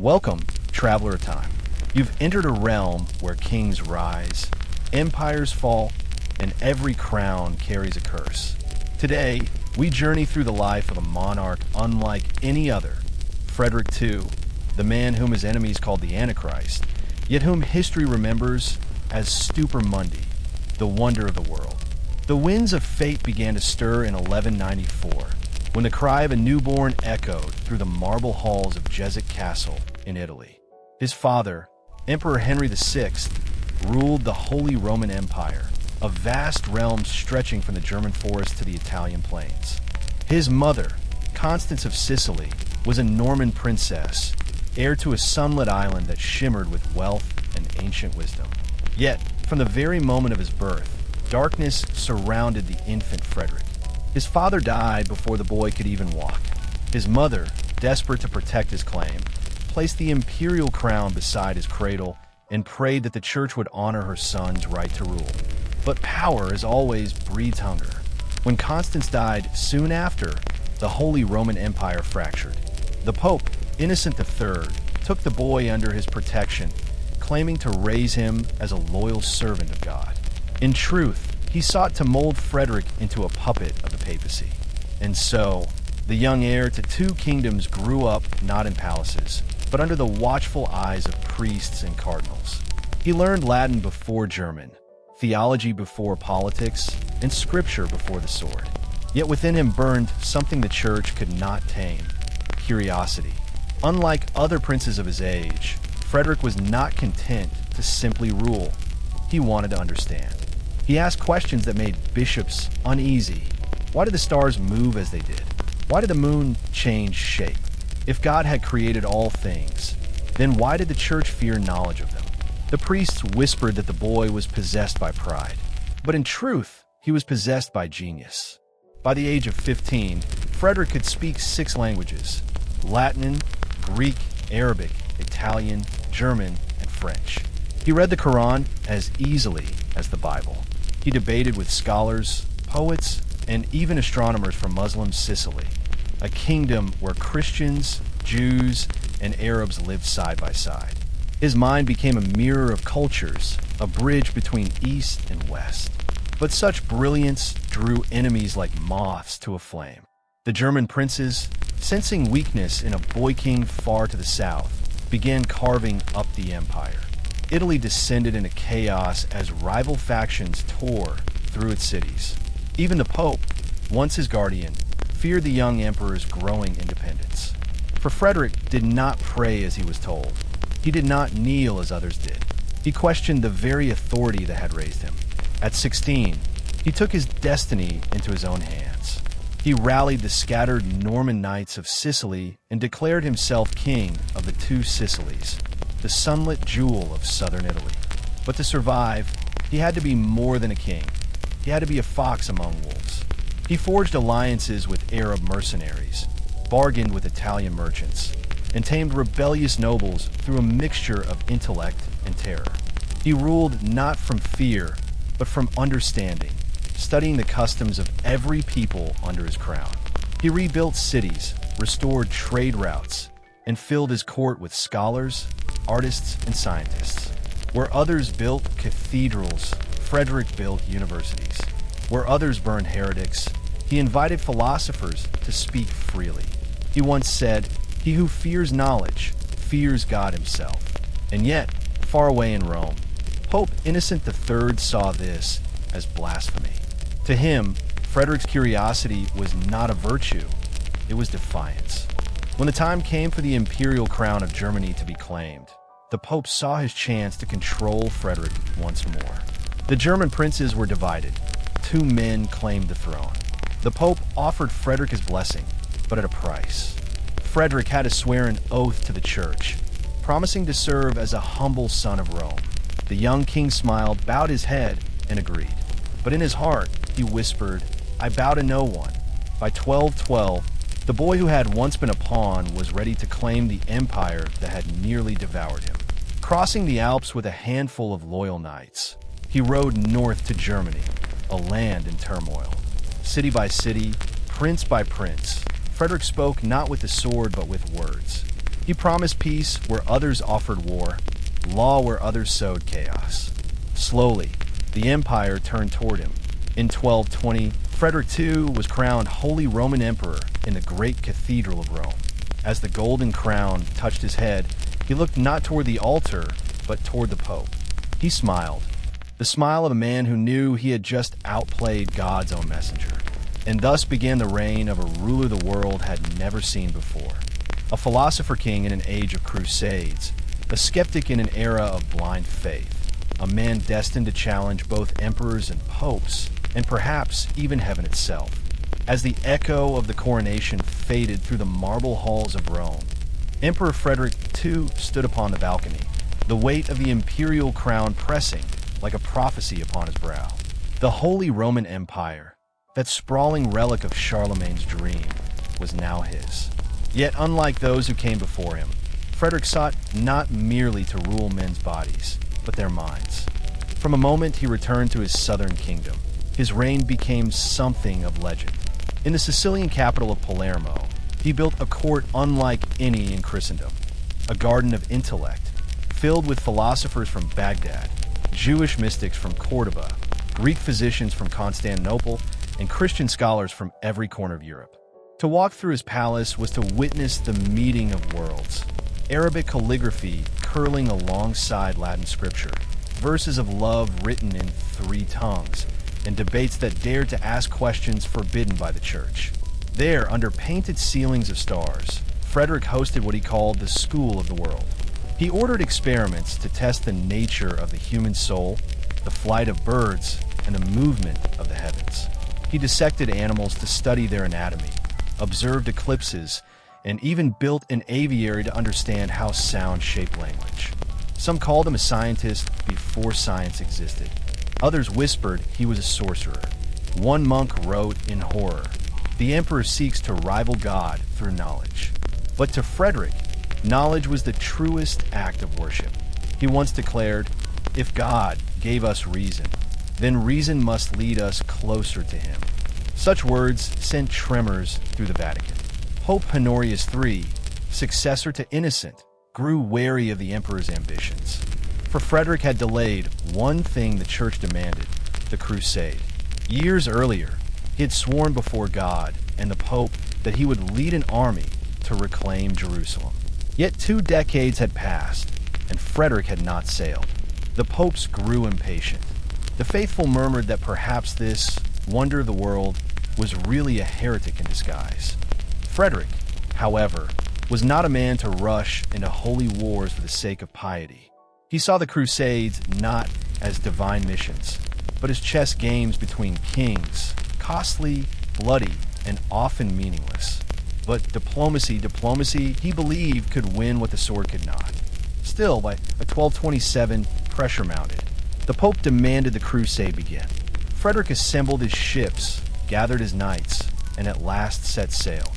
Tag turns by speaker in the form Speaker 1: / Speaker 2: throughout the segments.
Speaker 1: Welcome, traveler of time. You've entered a realm where kings rise, empires fall, and every crown carries a curse. Today, we journey through the life of a monarch unlike any other, Frederick II, the man whom his enemies called the Antichrist, yet whom history remembers as Stupor Mundi, the wonder of the world. The winds of fate began to stir in 1194, when the cry of a newborn echoed through the marble halls of Jesuit Castle in Italy. His father, Emperor Henry VI, ruled the Holy Roman Empire, a vast realm stretching from the German forest to the Italian plains. His mother, Constance of Sicily, was a Norman princess, heir to a sunlit island that shimmered with wealth and ancient wisdom. Yet, from the very moment of his birth, darkness surrounded the infant Frederick. His father died before the boy could even walk. His mother, desperate to protect his claim, placed the imperial crown beside his cradle and prayed that the church would honor her son's right to rule. But power, as always, breeds hunger. When Constance died soon after, the Holy Roman Empire fractured. The Pope, Innocent III, took the boy under his protection, claiming to raise him as a loyal servant of God. In truth, he sought to mold Frederick into a puppet of the papacy. And so, the young heir to two kingdoms grew up not in palaces, but under the watchful eyes of priests and cardinals. He learned Latin before German, theology before politics, and scripture before the sword. Yet within him burned something the church could not tame: curiosity. Unlike other princes of his age, Frederick was not content to simply rule. He wanted to understand. He asked questions that made bishops uneasy. Why did the stars move as they did? Why did the moon change shape? If God had created all things, then why did the church fear knowledge of them? The priests whispered that the boy was possessed by pride, but in truth, he was possessed by genius. By the age of 15, Frederick could speak 6 languages: Latin, Greek, Arabic, Italian, German, and French. He read the Quran as easily as the Bible. He debated with scholars, poets, and even astronomers from Muslim Sicily, a kingdom where Christians, Jews, and Arabs lived side by side. His mind became a mirror of cultures, a bridge between East and West. But such brilliance drew enemies like moths to a flame. The German princes, sensing weakness in a boy king far to the south, began carving up the empire. Italy descended into chaos as rival factions tore through its cities. Even the Pope, once his guardian, feared the young emperor's growing independence. For Frederick did not pray as he was told. He did not kneel as others did. He questioned the very authority that had raised him. At 16, he took his destiny into his own hands. He rallied the scattered Norman knights of Sicily and declared himself king of the two Sicilies, the sunlit jewel of southern Italy. But to survive, he had to be more than a king. He had to be a fox among wolves. He forged alliances with Arab mercenaries, bargained with Italian merchants, and tamed rebellious nobles through a mixture of intellect and terror. He ruled not from fear, but from understanding, studying the customs of every people under his crown. He rebuilt cities, restored trade routes, and filled his court with scholars, artists, and scientists. Where others built cathedrals, Frederick built universities. Where others burned heretics, he invited philosophers to speak freely. He once said, "He who fears knowledge fears God himself." And yet, far away in Rome, Pope Innocent III saw this as blasphemy. To him, Frederick's curiosity was not a virtue, it was defiance. When the time came for the imperial crown of Germany to be claimed, the Pope saw his chance to control Frederick once more. The German princes were divided. 2 men claimed the throne. The Pope offered Frederick his blessing, but at a price. Frederick had to swear an oath to the church, promising to serve as a humble son of Rome. The young king smiled, bowed his head, and agreed. But in his heart, he whispered, "I bow to no one." By 1212, the boy who had once been a pawn was ready to claim the empire that had nearly devoured him. Crossing the Alps with a handful of loyal knights, he rode north to Germany, a land in turmoil. City by city, prince by prince, Frederick spoke not with the sword but with words. He promised peace where others offered war, law where others sowed chaos. Slowly, the empire turned toward him. In 1220, Frederick II was crowned Holy Roman Emperor in the great Cathedral of Rome. As the golden crown touched his head, he looked not toward the altar, but toward the Pope. He smiled, the smile of a man who knew he had just outplayed God's own messenger. And thus began the reign of a ruler the world had never seen before. A philosopher king in an age of crusades, a skeptic in an era of blind faith, a man destined to challenge both emperors and popes, and perhaps even heaven itself. As the echo of the coronation faded through the marble halls of Rome, Emperor Frederick II stood upon the balcony, the weight of the imperial crown pressing like a prophecy upon his brow. The Holy Roman Empire, that sprawling relic of Charlemagne's dream, was now his. Yet unlike those who came before him, Frederick sought not merely to rule men's bodies, but their minds. From a moment he returned to his southern kingdom, his reign became something of legend. In the Sicilian capital of Palermo, he built a court unlike any in Christendom, a garden of intellect, filled with philosophers from Baghdad, Jewish mystics from Cordoba, Greek physicians from Constantinople, and Christian scholars from every corner of Europe. To walk through his palace was to witness the meeting of worlds. Arabic calligraphy curling alongside Latin scripture, verses of love written in 3 tongues, and debates that dared to ask questions forbidden by the church. There, under painted ceilings of stars, Frederick hosted what he called the School of the World. He ordered experiments to test the nature of the human soul, the flight of birds, and the movement of the heavens. He dissected animals to study their anatomy, observed eclipses, and even built an aviary to understand how sound shaped language. Some called him a scientist before science existed. Others whispered he was a sorcerer. One monk wrote in horror, "The emperor seeks to rival God through knowledge." But to Frederick, knowledge was the truest act of worship. He once declared, "If God gave us reason, then reason must lead us closer to him." Such words sent tremors through the Vatican. Pope Honorius III, successor to Innocent, grew wary of the emperor's ambitions. For Frederick had delayed one thing the church demanded, the crusade. Years earlier, he had sworn before God and the Pope that he would lead an army to reclaim Jerusalem. Yet 2 decades had passed, and Frederick had not sailed. The popes grew impatient. The faithful murmured that perhaps this wonder of the world was really a heretic in disguise. Frederick, however, was not a man to rush into holy wars for the sake of piety. He saw the Crusades not as divine missions, but as chess games between kings, costly, bloody, and often meaningless. But diplomacy, he believed could win what the sword could not. Still, by 1227, pressure mounted. The Pope demanded the crusade begin. Frederick assembled his ships, gathered his knights, and at last set sail,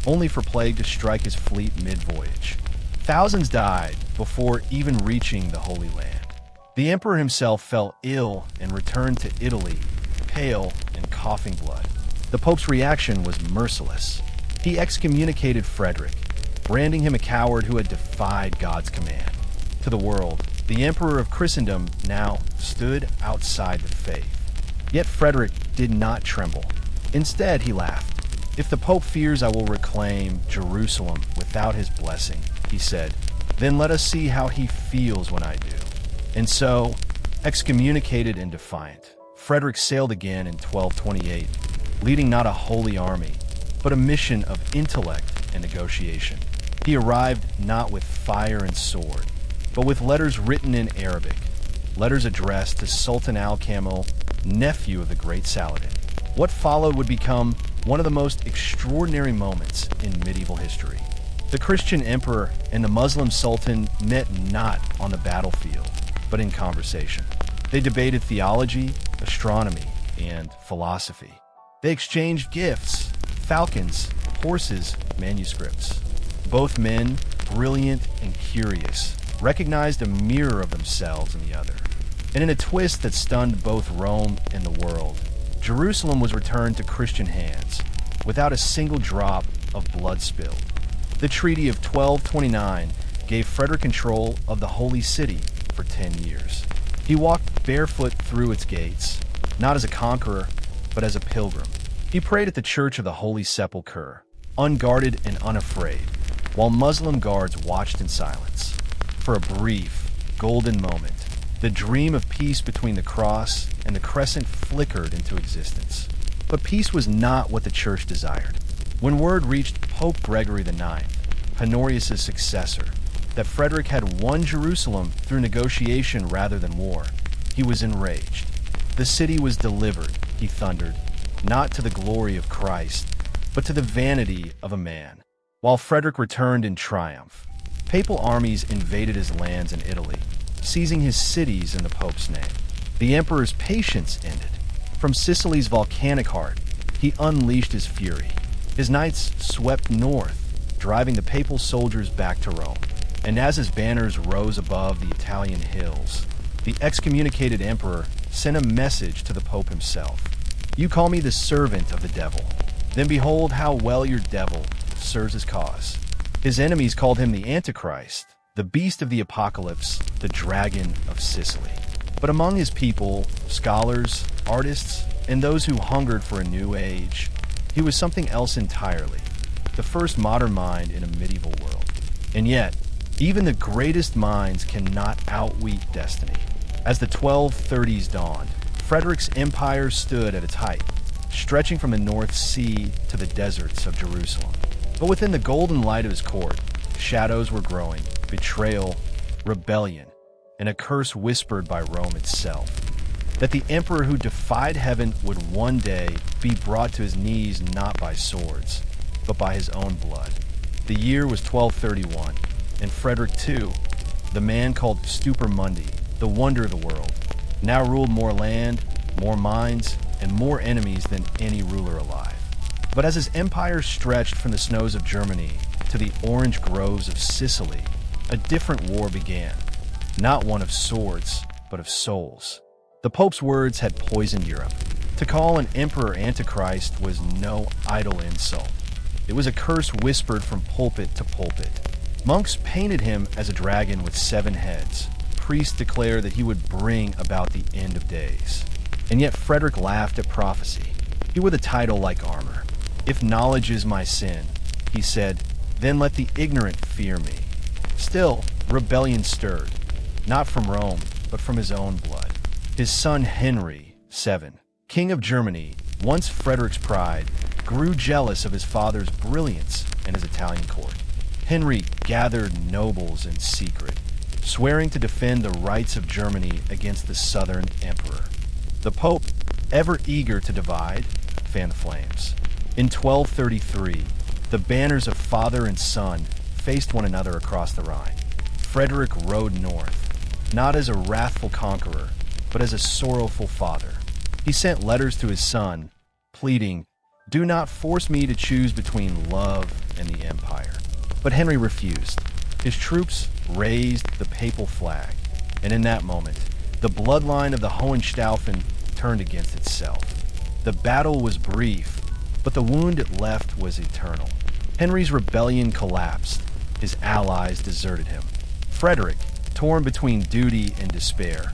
Speaker 1: only for plague to strike his fleet mid-voyage. Thousands died before even reaching the Holy Land. The emperor himself fell ill and returned to Italy, pale and coughing blood. The Pope's reaction was merciless. He excommunicated Frederick, branding him a coward who had defied God's command. To the world, the emperor of Christendom now stood outside the faith. Yet Frederick did not tremble. Instead, he laughed. "If the Pope fears I will reclaim Jerusalem without his blessing," he said, "then let us see how he feels when I do." And so, excommunicated and defiant, Frederick sailed again in 1228, leading not a holy army, but a mission of intellect and negotiation. He arrived not with fire and sword, but with letters written in Arabic, letters addressed to Sultan Al-Kamil, nephew of the great Saladin. What followed would become one of the most extraordinary moments in medieval history. The Christian emperor and the Muslim sultan met not on the battlefield, but in conversation. They debated theology, astronomy, and philosophy. They exchanged gifts, falcons, horses, manuscripts. Both men, brilliant and curious, recognized a mirror of themselves in the other. And in a twist that stunned both Rome and the world, Jerusalem was returned to Christian hands, without a single drop of blood spilled. The Treaty of 1229 gave Frederick control of the Holy City for 10 years. He walked barefoot through its gates, not as a conqueror, but as a pilgrim. He prayed at the Church of the Holy Sepulchre, unguarded and unafraid, while Muslim guards watched in silence. For a brief, golden moment, the dream of peace between the cross and the crescent flickered into existence. But peace was not what the Church desired. When word reached Pope Gregory IX, Honorius' successor, that Frederick had won Jerusalem through negotiation rather than war, he was enraged. The city was delivered, he thundered, not to the glory of Christ, but to the vanity of a man. While Frederick returned in triumph, papal armies invaded his lands in Italy, seizing his cities in the Pope's name. The emperor's patience ended. From Sicily's volcanic heart, he unleashed his fury. His knights swept north, driving the papal soldiers back to Rome. And as his banners rose above the Italian hills, the excommunicated emperor sent a message to the Pope himself. You call me the servant of the devil. Then behold how well your devil serves his cause. His enemies called him the Antichrist, the beast of the apocalypse, the dragon of Sicily. But among his people, scholars, artists, and those who hungered for a new age, he was something else entirely, the first modern mind in a medieval world. And yet, even the greatest minds cannot outwit destiny. As the 1230s dawned, Frederick's empire stood at its height, stretching from the North Sea to the deserts of Jerusalem. But within the golden light of his court, shadows were growing, betrayal, rebellion, and a curse whispered by Rome itself, that the emperor who defied heaven would one day be brought to his knees not by swords, but by his own blood. The year was 1231, and Frederick II, the man called Stupor Mundi, the wonder of the world, now ruled more land, more minds, and more enemies than any ruler alive. But as his empire stretched from the snows of Germany to the orange groves of Sicily, a different war began, not one of swords, but of souls. The Pope's words had poisoned Europe. To call an emperor Antichrist was no idle insult. It was a curse whispered from pulpit to pulpit. Monks painted him as a dragon with 7 heads. Priests declared that he would bring about the end of days. And yet Frederick laughed at prophecy. He wore the title like armor. If knowledge is my sin, he said, then let the ignorant fear me. Still, rebellion stirred, not from Rome, but from his own blood. His son Henry VII, King of Germany, once Frederick's pride, grew jealous of his father's brilliance and his Italian court. Henry gathered nobles in secret, swearing to defend the rights of Germany against the southern emperor. The Pope, ever eager to divide, fanned the flames. In 1233, the banners of father and son faced one another across the Rhine. Frederick rode north, not as a wrathful conqueror, but as a sorrowful father. He sent letters to his son, pleading, "Do not force me to choose between love and the empire." But Henry refused. His troops raised the papal flag, and in that moment, the bloodline of the Hohenstaufen turned against itself. The battle was brief, but the wound it left was eternal. Henry's rebellion collapsed. His allies deserted him. Frederick, torn between duty and despair,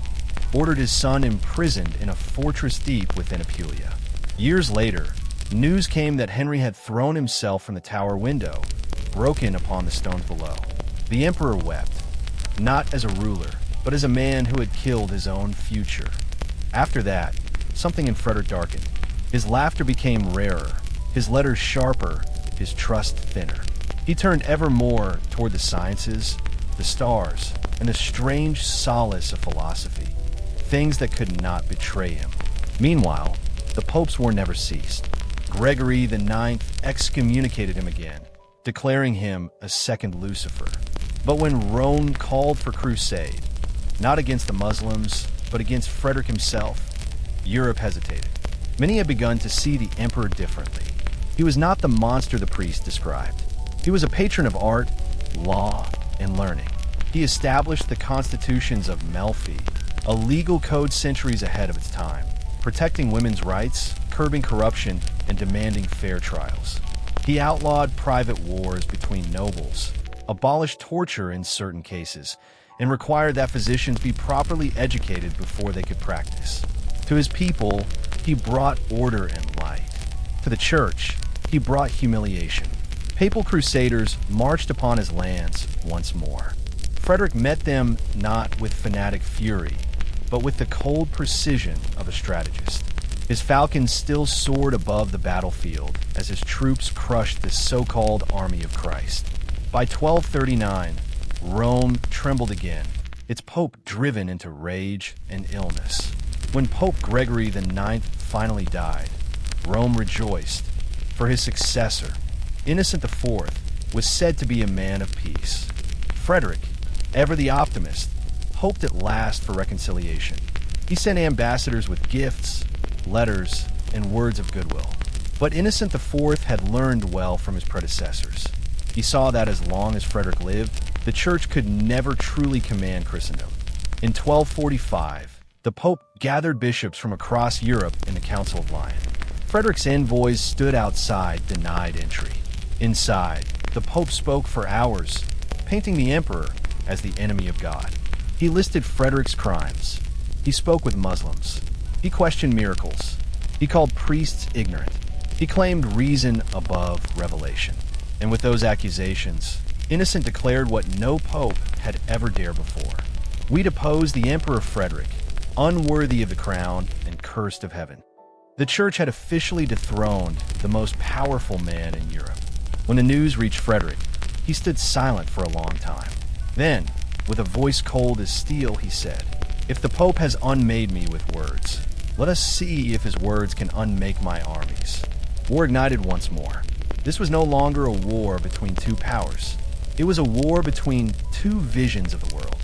Speaker 1: ordered his son imprisoned in a fortress deep within Apulia. Years later, news came that Henry had thrown himself from the tower window, broken upon the stones below. The emperor wept, not as a ruler, but as a man who had killed his own future. After that, something in Frederick darkened. His laughter became rarer, his letters sharper, his trust thinner. He turned ever more toward the sciences, the stars, and the strange solace of philosophy, things that could not betray him. Meanwhile, the Pope's war never ceased. Gregory IX excommunicated him again, declaring him a second Lucifer. But when Rome called for crusade, not against the Muslims, but against Frederick himself, Europe hesitated. Many had begun to see the emperor differently. He was not the monster the priest described. He was a patron of art, law, and learning. He established the constitutions of Melfi, a legal code centuries ahead of its time, protecting women's rights, curbing corruption, and demanding fair trials. He outlawed private wars between nobles, abolished torture in certain cases, and required that physicians be properly educated before they could practice. To his people, he brought order and light. To the church, he brought humiliation. Papal crusaders marched upon his lands once more. Frederick met them not with fanatic fury, but with the cold precision of a strategist. His falcons still soared above the battlefield as his troops crushed the so-called Army of Christ. By 1239, Rome trembled again, its pope driven into rage and illness. When Pope Gregory IX finally died, Rome rejoiced, for his successor, Innocent IV, was said to be a man of peace. Frederick, ever the optimist, hoped at last for reconciliation. He sent ambassadors with gifts, letters, and words of goodwill. But Innocent IV had learned well from his predecessors. He saw that as long as Frederick lived, the church could never truly command Christendom. In 1245, the Pope gathered bishops from across Europe in the Council of Lyon. Frederick's envoys stood outside, denied entry. Inside, the Pope spoke for hours, painting the emperor as the enemy of God. He listed Frederick's crimes. He spoke with Muslims. He questioned miracles. He called priests ignorant. He claimed reason above revelation. And with those accusations, Innocent declared what no pope had ever dared before. We depose the Emperor Frederick, unworthy of the crown and cursed of heaven. The church had officially dethroned the most powerful man in Europe. When the news reached Frederick, he stood silent for a long time. Then, with a voice cold as steel, he said, "If the Pope has unmade me with words, let us see if his words can unmake my armies." War ignited once more. This was no longer a war between two powers. It was a war between two visions of the world.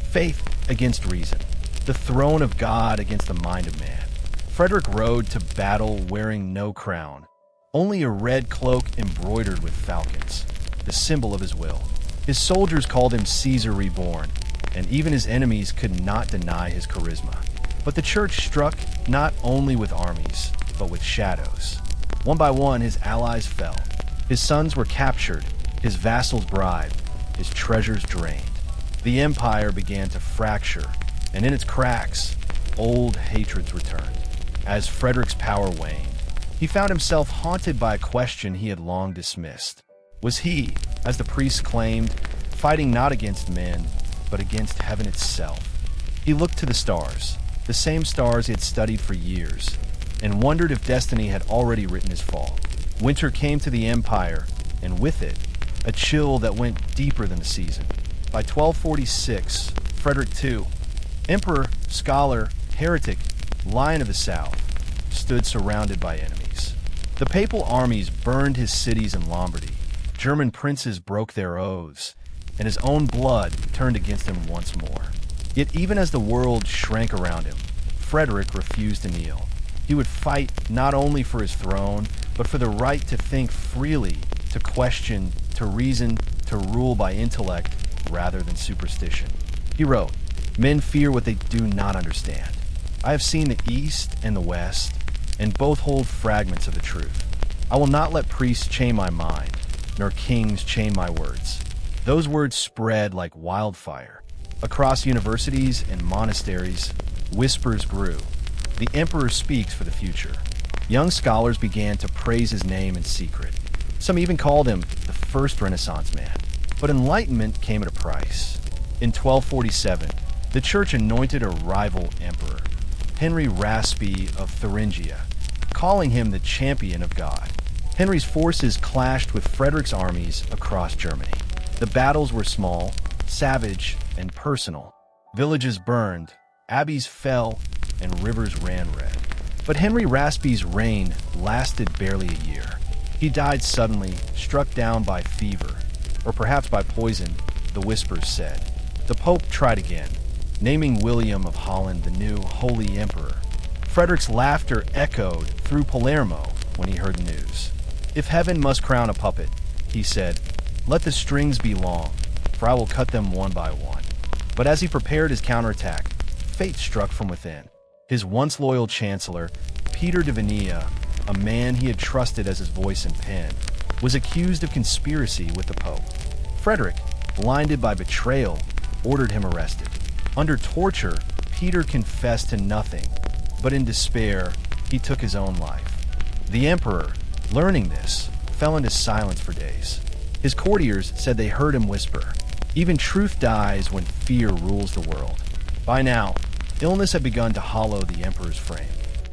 Speaker 1: Faith against reason. The throne of God against the mind of man. Frederick rode to battle wearing no crown, only a red cloak embroidered with falcons, the symbol of his will. His soldiers called him Caesar Reborn, and even his enemies could not deny his charisma. But the church struck not only with armies, but with shadows. One by one, his allies fell. His sons were captured, his vassals bribed, his treasures drained. The empire began to fracture, and in its cracks, old hatreds returned. As Frederick's power waned, he found himself haunted by a question he had long dismissed. Was he, as the priests claimed, fighting not against men, but against heaven itself? He looked to the stars, the same stars he had studied for years, and wondered if destiny had already written his fall. Winter came to the empire, and with it, a chill that went deeper than the season. By 1246, Frederick II, emperor, scholar, heretic, Lion of the South, stood surrounded by enemies. The papal armies burned his cities in Lombardy. German princes broke their oaths, and his own blood turned against him once more. Yet even as the world shrank around him, Frederick refused to kneel. He would fight not only for his throne, but for the right to think freely, to question, to reason, to rule by intellect rather than superstition. He wrote, "Men fear what they do not understand. I have seen the East and the West, and both hold fragments of the truth. I will not let priests chain my mind, nor kings chain my words." Those words spread like wildfire. Across universities and monasteries, whispers grew. The emperor speaks for the future. Young scholars began to praise his name in secret. Some even called him the first Renaissance man. But enlightenment came at a price. In 1247, the church anointed a rival emperor, Henry Raspey of Thuringia, calling him the champion of God. Henry's forces clashed with Frederick's armies across Germany. The battles were small, savage, and personal. Villages burned, abbeys fell, and rivers ran red. But Henry Raspey's reign lasted barely a year. He died suddenly, struck down by fever, or perhaps by poison, the whispers said. The Pope tried again, naming William of Holland the new Holy Emperor. Frederick's laughter echoed through Palermo when he heard the news. "If heaven must crown a puppet," he said, "let the strings be long, for I will cut them one by one." But as he prepared his counterattack, fate struck from within. His once loyal chancellor, Peter de Vinea, a man he had trusted as his voice and pen, was accused of conspiracy with the Pope. Frederick, blinded by betrayal, ordered him arrested. Under torture, Peter confessed to nothing, but in despair, he took his own life. The emperor, learning this, fell into silence for days. His courtiers said they heard him whisper, "Even truth dies when fear rules the world." By now, illness had begun to hollow the emperor's frame.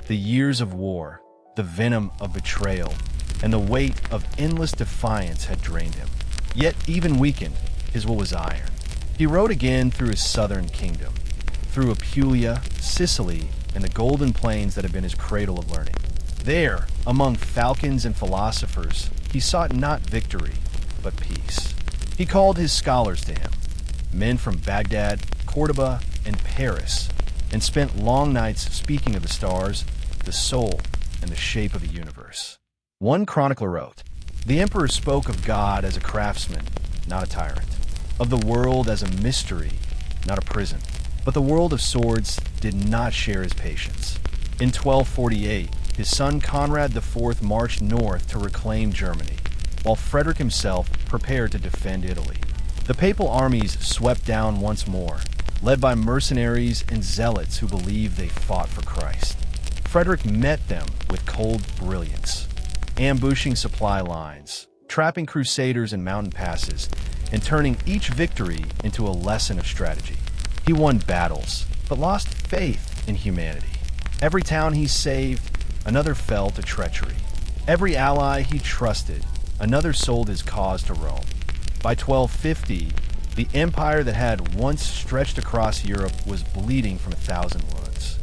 Speaker 1: The years of war, the venom of betrayal, and the weight of endless defiance had drained him. Yet, even weakened, his will was iron. He rode again through his southern kingdom, through Apulia, Sicily, and the golden plains that had been his cradle of learning. There, among falcons and philosophers, he sought not victory, but peace. He called his scholars to him, men from Baghdad, Cordoba, and Paris, and spent long nights speaking of the stars, the soul, and the shape of the universe. One chronicler wrote, "The emperor spoke of God as a craftsman, not a tyrant, of the world as a mystery, not a prison. But the world of swords did not share his patience." In 1248, his son Conrad IV marched north to reclaim Germany, while Frederick himself prepared to defend Italy. The papal armies swept down once more, led by mercenaries and zealots who believed they fought for Christ. Frederick met them with cold brilliance, ambushing supply lines, trapping crusaders in mountain passes, and turning each victory into a lesson of strategy. He won battles, but lost faith in humanity. Every town he saved, another fell to treachery. Every ally he trusted, another sold his cause to Rome. By 1250, the empire that had once stretched across Europe was bleeding from 1,000 wounds.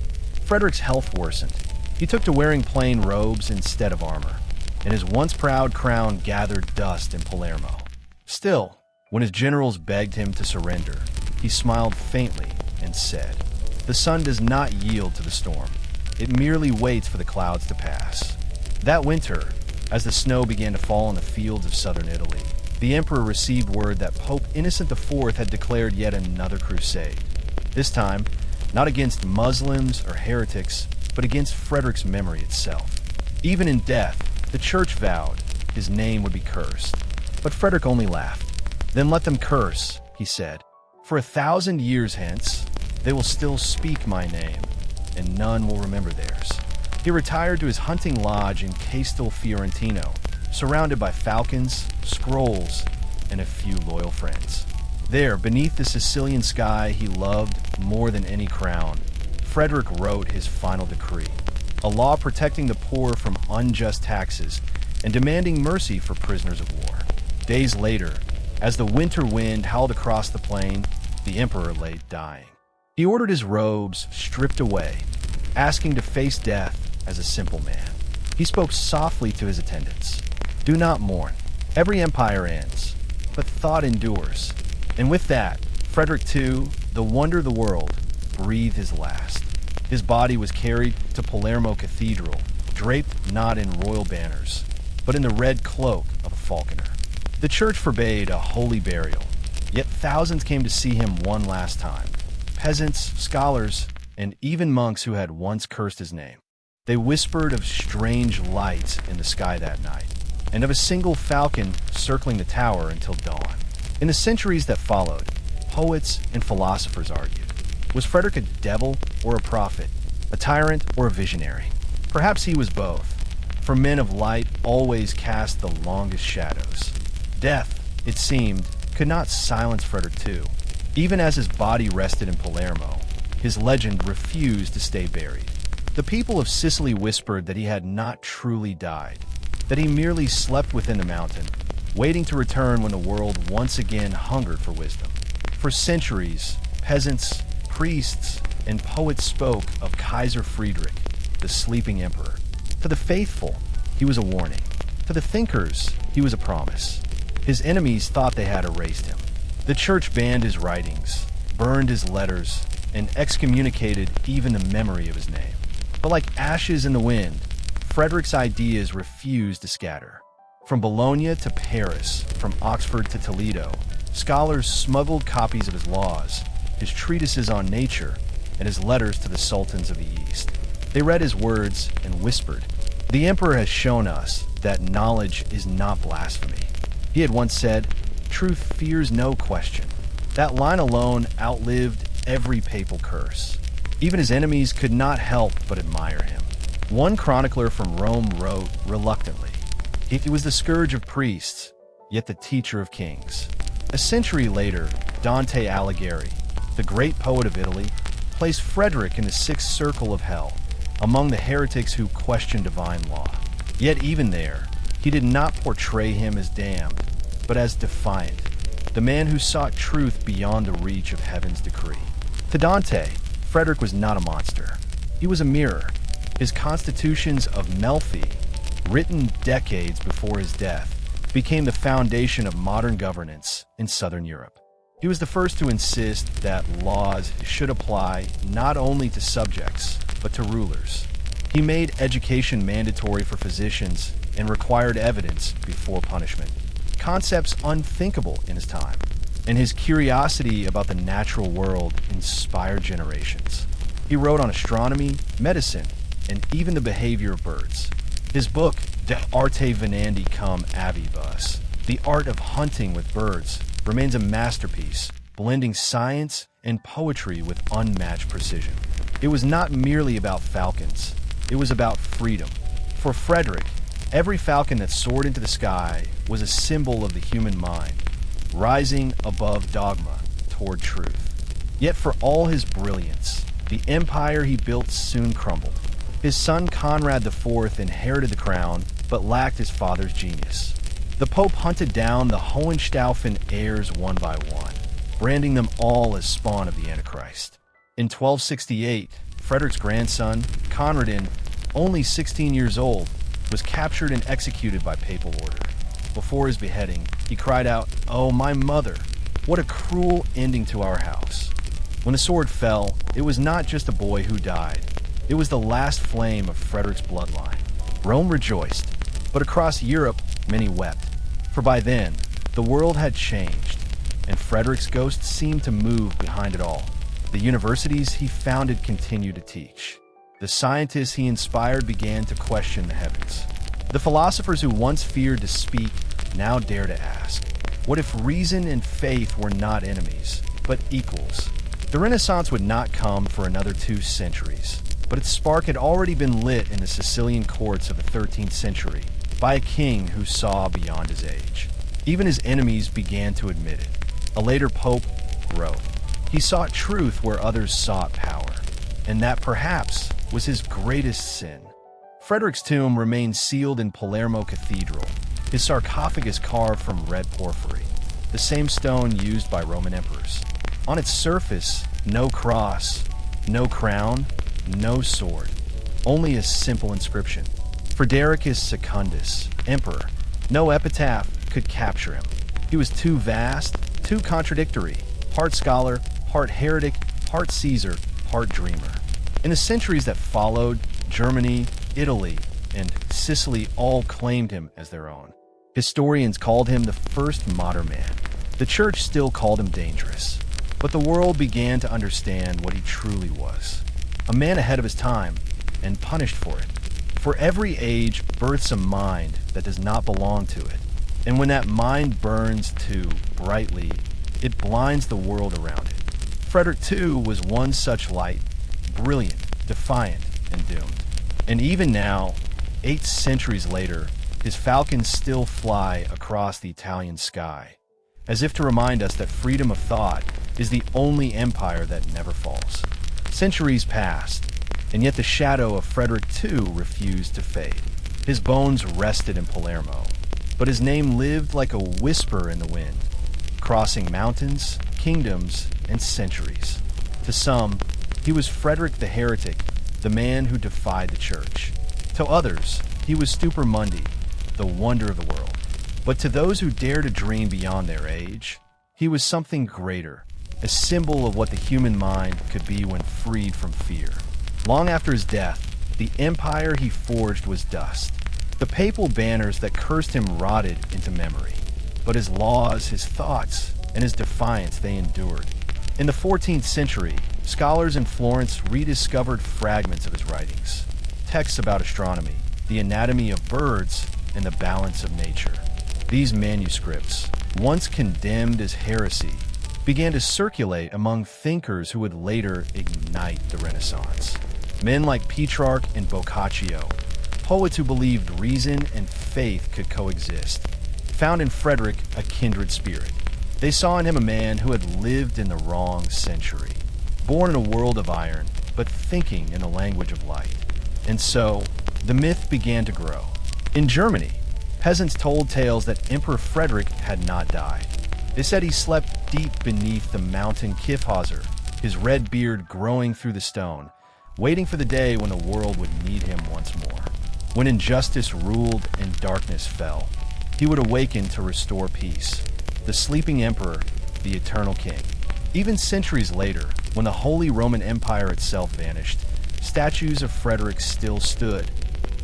Speaker 1: Frederick's health worsened. He took to wearing plain robes instead of armor, and his once proud crown gathered dust in Palermo. Still, when his generals begged him to surrender, he smiled faintly and said, "The sun does not yield to the storm. It merely waits for the clouds to pass." That winter, as the snow began to fall in the fields of southern Italy, the emperor received word that Pope Innocent IV had declared yet another crusade. This time, not against Muslims or heretics, but against Frederick's memory itself. Even in death, the church vowed his name would be cursed. But Frederick only laughed. "Then let them curse," he said. "For 1,000 years hence, they will still speak my name, and none will remember theirs." He retired to his hunting lodge in Castel Fiorentino, surrounded by falcons, scrolls, and a few loyal friends. There, beneath the Sicilian sky he loved more than any crown, Frederick wrote his final decree, a law protecting the poor from unjust taxes and demanding mercy for prisoners of war. Days later, as the winter wind howled across the plain, the emperor lay dying. He ordered his robes stripped away, asking to face death as a simple man. He spoke softly to his attendants, "Do not mourn. Every empire ends, but thought endures." And with that, Frederick II, the wonder of the world, breathed his last. His body was carried to Palermo Cathedral, draped not in royal banners, but in the red cloak of a falconer. The church forbade a holy burial, yet thousands came to see him one last time. Peasants, scholars, and even monks who had once cursed his name. They whispered of strange lights in the sky that night, and of a single falcon circling the tower until dawn. In the centuries that followed, poets and philosophers argued. Was Frederick a devil or a prophet, a tyrant or a visionary? Perhaps he was both, for men of light always cast the longest shadows. Death, it seemed, could not silence Frederick II. Even as his body rested in Palermo, his legend refused to stay buried. The people of Sicily whispered that he had not truly died, that he merely slept within the mountain, waiting to return when the world once again hungered for wisdom. For centuries, peasants, priests, and poets spoke of Kaiser Frederick, the sleeping emperor. To the faithful, he was a warning. To the thinkers, he was a promise. His enemies thought they had erased him. The church banned his writings, burned his letters, and excommunicated even the memory of his name. But like ashes in the wind, Frederick's ideas refused to scatter. From Bologna to Paris, from Oxford to Toledo, scholars smuggled copies of his laws, his treatises on nature, and his letters to the sultans of the East. They read his words and whispered, "The emperor has shown us that knowledge is not blasphemy. He had once said, "Truth fears no question." That line alone outlived every papal curse. Even his enemies could not help but admire him. One chronicler from Rome wrote reluctantly, "He was the scourge of priests, yet the teacher of kings." A century later, Dante Alighieri, the great poet of Italy, placed Frederick in the sixth circle of hell, among the heretics who questioned divine law. Yet even there, he did not portray him as damned, but as defiant, the man who sought truth beyond the reach of heaven's decree. To Dante, Frederick was not a monster. He was a mirror. His Constitutions of Melfi, written decades before his death, became the foundation of modern governance in Southern Europe. He was the first to insist that laws should apply not only to subjects, but to rulers. He made education mandatory for physicians and required evidence before punishment, concepts unthinkable in his time. And his curiosity about the natural world inspired generations. He wrote on astronomy, medicine, and even the behavior of birds. His book, De Arte Venandi cum Avibus, The Art of Hunting with Birds, remains a masterpiece, blending science and poetry with unmatched precision. It was not merely about falcons, it was about freedom. For Frederick, every falcon that soared into the sky was a symbol of the human mind, rising above dogma toward truth. Yet for all his brilliance, the empire he built soon crumbled. His son Conrad IV inherited the crown, but lacked his father's genius. The Pope hunted down the Hohenstaufen heirs one by one, branding them all as spawn of the Antichrist. In 1268, Frederick's grandson, Conradin, only 16 years old, was captured and executed by papal order. Before his beheading, he cried out, "Oh, my mother, what a cruel ending to our house." When the sword fell, it was not just a boy who died. It was the last flame of Frederick's bloodline. Rome rejoiced, but across Europe, many wept. For by then, the world had changed, and Frederick's ghost seemed to move behind it all. The universities he founded continued to teach. The scientists he inspired began to question the heavens. The philosophers who once feared to speak now dare to ask, what if reason and faith were not enemies, but equals? The Renaissance would not come for another 2 centuries, but its spark had already been lit in the Sicilian courts of the 13th century by a king who saw beyond his age. Even his enemies began to admit it. A later pope wrote, "He sought truth where others sought power, and that perhaps was his greatest sin." Frederick's tomb remains sealed in Palermo Cathedral, his sarcophagus carved from red porphyry, the same stone used by Roman emperors. On its surface, no cross, no crown, no sword, only a simple inscription. Frederick Secundus, Emperor. No epitaph could capture him. He was too vast, too contradictory, part scholar, part heretic, part Caesar, part dreamer. In the centuries that followed, Germany, Italy, and Sicily all claimed him as their own. Historians called him the first modern man. The church still called him dangerous, but the world began to understand what he truly was. A man ahead of his time, and punished for it. For every age births a mind that does not belong to it, and when that mind burns too brightly, it blinds the world around it. Frederick II was one such light, brilliant, defiant, and doomed. And even now, 8 centuries later, his falcons still fly across the Italian sky, as if to remind us that freedom of thought is the only empire that never falls. Centuries passed, and yet the shadow of Frederick II refused to fade. His bones rested in Palermo, but his name lived like a whisper in the wind, crossing mountains, kingdoms, and centuries. To some, he was Frederick the heretic, the man who defied the church. To others, he was Stupor Mundi, the wonder of the world. But to those who dare to dream beyond their age, he was something greater, a symbol of what the human mind could be when freed from fear. Long after his death, the empire he forged was dust. The papal banners that cursed him rotted into memory. But his laws, his thoughts, and his defiance they endured. In the 14th century, scholars in Florence rediscovered fragments of his writings. Texts about astronomy, the anatomy of birds, and the balance of nature. These manuscripts, once condemned as heresy, began to circulate among thinkers who would later ignite the Renaissance. Men like Petrarch and Boccaccio, poets who believed reason and faith could coexist, found in Frederick a kindred spirit. They saw in him a man who had lived in the wrong century, born in a world of iron, but thinking in the language of light. And so, the myth began to grow. In Germany, peasants told tales that Emperor Frederick had not died. They said he slept deep beneath the mountain Kyffhauser, his red beard growing through the stone, waiting for the day when the world would need him once more. When injustice ruled and darkness fell, he would awaken to restore peace. The sleeping emperor, the eternal king. Even centuries later, when the Holy Roman Empire itself vanished, statues of Frederick still stood,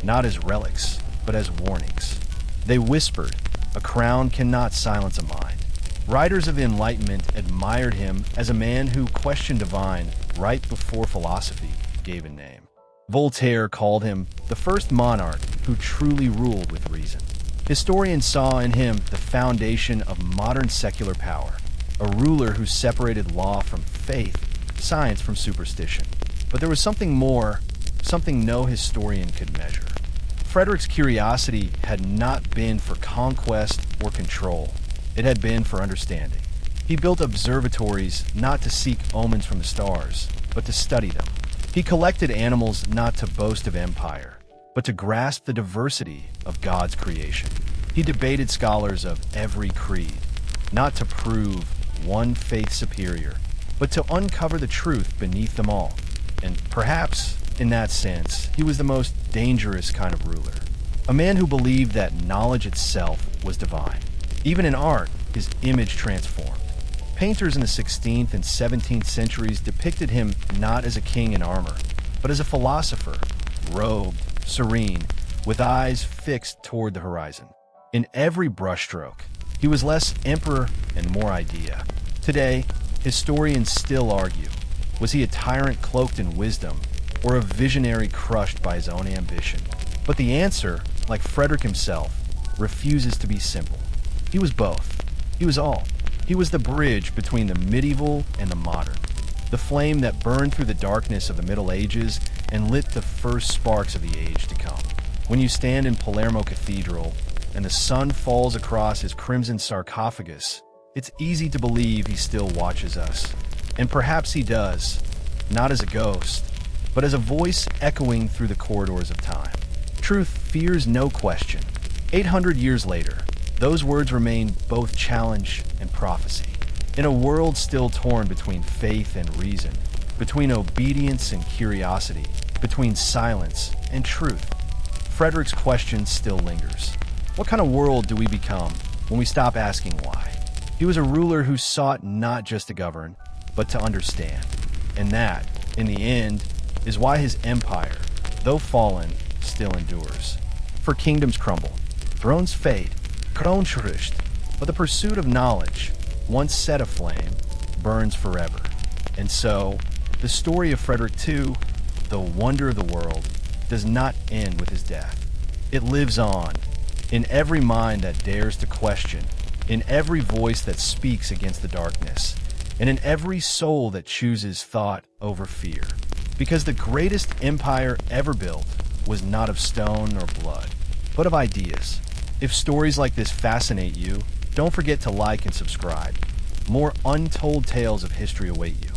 Speaker 1: not as relics, but as warnings. They whispered, "A crown cannot silence a mind." Writers of the Enlightenment admired him as a man who questioned divine right before philosophy gave a name. Voltaire called him the first monarch who truly ruled with reason. Historians saw in him the foundation of modern secular power, a ruler who separated law from faith, science from superstition. But there was something more, something no historian could measure. Frederick's curiosity had not been for conquest or control. It had been for understanding. He built observatories not to seek omens from the stars, but to study them. He collected animals not to boast of empire, but to grasp the diversity of God's creation. He debated scholars of every creed, not to prove one faith superior, but to uncover the truth beneath them all. And perhaps, in that sense, he was the most dangerous kind of ruler. A man who believed that knowledge itself was divine. Even in art, his image transformed. Painters in the 16th and 17th centuries depicted him not as a king in armor, but as a philosopher, robed, serene, with eyes fixed toward the horizon. In every brushstroke, he was less emperor and more idea. Today, historians still argue, was he a tyrant cloaked in wisdom, or a visionary crushed by his own ambition? But the answer, like Frederick himself, refuses to be simple. He was both. He was all. He was the bridge between the medieval and the modern, the flame that burned through the darkness of the Middle Ages and lit the first sparks of the age to come. When you stand in Palermo Cathedral and the sun falls across his crimson sarcophagus, it's easy to believe he still watches us. And perhaps he does, not as a ghost, but as a voice echoing through the corridors of time. Truth fears no question. 800 years later, those words remain both challenge and prophecy. In a world still torn between faith and reason, between obedience and curiosity, between silence and truth, Frederick's question still lingers. What kind of world do we become when we stop asking why? He was a ruler who sought not just to govern, but to understand. And that, in the end, is why his empire, though fallen, still endures. For kingdoms crumble, thrones fade, but the pursuit of knowledge, once set aflame, burns forever. And so, the story of Frederick II, the wonder of the world, does not end with his death. It lives on, in every mind that dares to question, in every voice that speaks against the darkness, and in every soul that chooses thought over fear. Because the greatest empire ever built was not of stone or blood, but of ideas. If stories like this fascinate you, don't forget to like and subscribe. More untold tales of history await you.